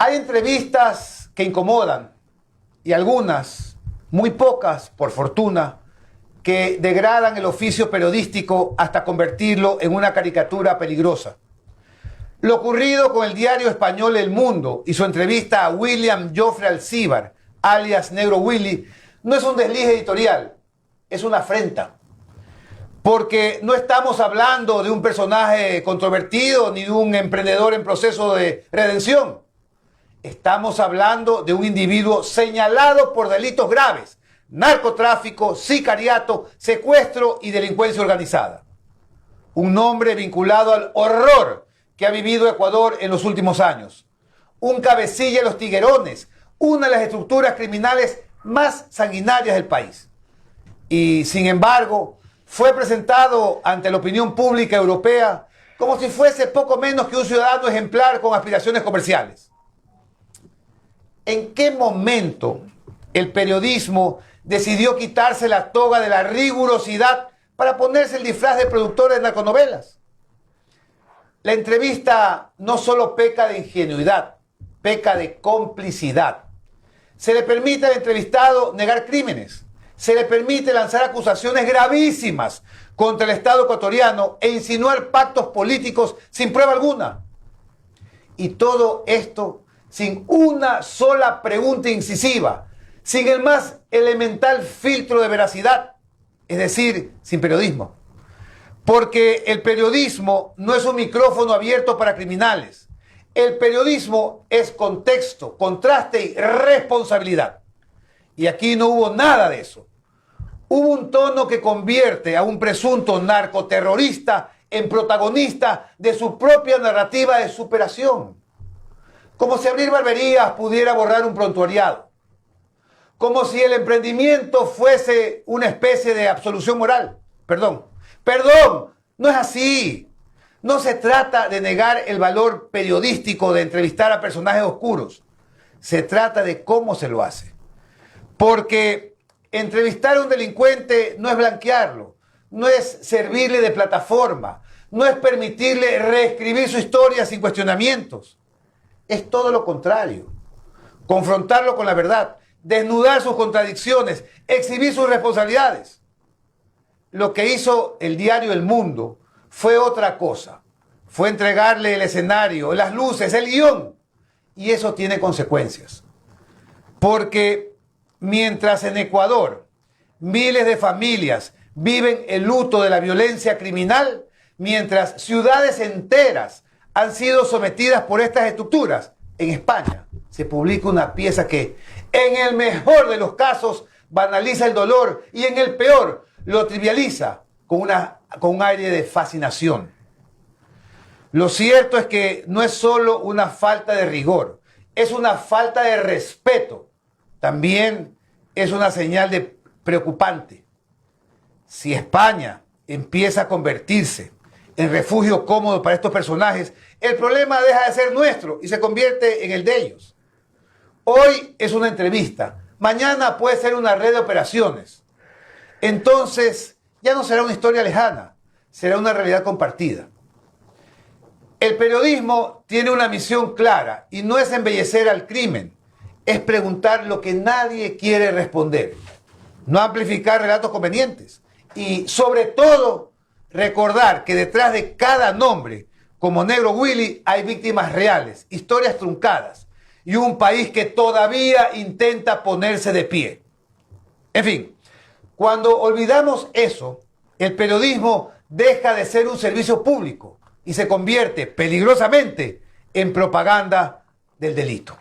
Hay entrevistas que incomodan y algunas, muy pocas por fortuna, que degradan el oficio periodístico hasta convertirlo en una caricatura peligrosa. Lo ocurrido con el diario español El Mundo y su entrevista a William Jofre Alcíbar, alias Negro Willy, no es un desliz editorial, es una afrenta. Porque no estamos hablando de un personaje controvertido ni de un emprendedor en proceso de redención. Estamos hablando de un individuo señalado por delitos graves: narcotráfico, sicariato, secuestro y delincuencia organizada. Un hombre vinculado al horror que ha vivido Ecuador en los últimos años. Un cabecilla de los tiguerones, una de las estructuras criminales más sanguinarias del país. Y sin embargo, fue presentado ante la opinión pública europea como si fuese poco menos que un ciudadano ejemplar con aspiraciones comerciales. ¿En qué momento el periodismo decidió quitarse la toga de la rigurosidad para ponerse el disfraz de productor de narconovelas? La entrevista no solo peca de ingenuidad, peca de complicidad. Se le permite al entrevistado negar crímenes, se le permite lanzar acusaciones gravísimas contra el Estado ecuatoriano e insinuar pactos políticos sin prueba alguna. Y todo esto sin una sola pregunta incisiva, sin el más elemental filtro de veracidad, es decir, sin periodismo. Porque el periodismo no es un micrófono abierto para criminales. El periodismo es contexto, contraste y responsabilidad. Y aquí no hubo nada de eso. Hubo un tono que convierte a un presunto narcoterrorista en protagonista de su propia narrativa de superación. Como si abrir barberías pudiera borrar un prontuariado. Como si el emprendimiento fuese una especie de absolución moral. Perdón, no es así. No se trata de negar el valor periodístico de entrevistar a personajes oscuros. Se trata de cómo se lo hace. Porque entrevistar a un delincuente no es blanquearlo, no es servirle de plataforma, no es permitirle reescribir su historia sin cuestionamientos. Es todo lo contrario. Confrontarlo con la verdad, desnudar sus contradicciones, exhibir sus responsabilidades. Lo que hizo el diario El Mundo fue otra cosa. Fue entregarle el escenario, las luces, el guión. Y eso tiene consecuencias. Porque mientras en Ecuador miles de familias viven el luto de la violencia criminal, mientras ciudades enteras han sido sometidas por estas estructuras, en España se publica una pieza que, en el mejor de los casos, banaliza el dolor y en el peor lo trivializa con un aire de fascinación. Lo cierto es que no es solo una falta de rigor, es una falta de respeto. También es una señal de preocupante. Si España empieza a convertirse en refugio cómodo para estos personajes, el problema deja de ser nuestro y se convierte en el de ellos. Hoy es una entrevista, mañana puede ser una red de operaciones. Entonces ya no será una historia lejana, será una realidad compartida. El periodismo tiene una misión clara y no es embellecer al crimen, es preguntar lo que nadie quiere responder, no amplificar relatos convenientes y, sobre todo, recordar que detrás de cada nombre, como Negro Willy, hay víctimas reales, historias truncadas y un país que todavía intenta ponerse de pie. En fin, cuando olvidamos eso, el periodismo deja de ser un servicio público y se convierte peligrosamente en propaganda del delito.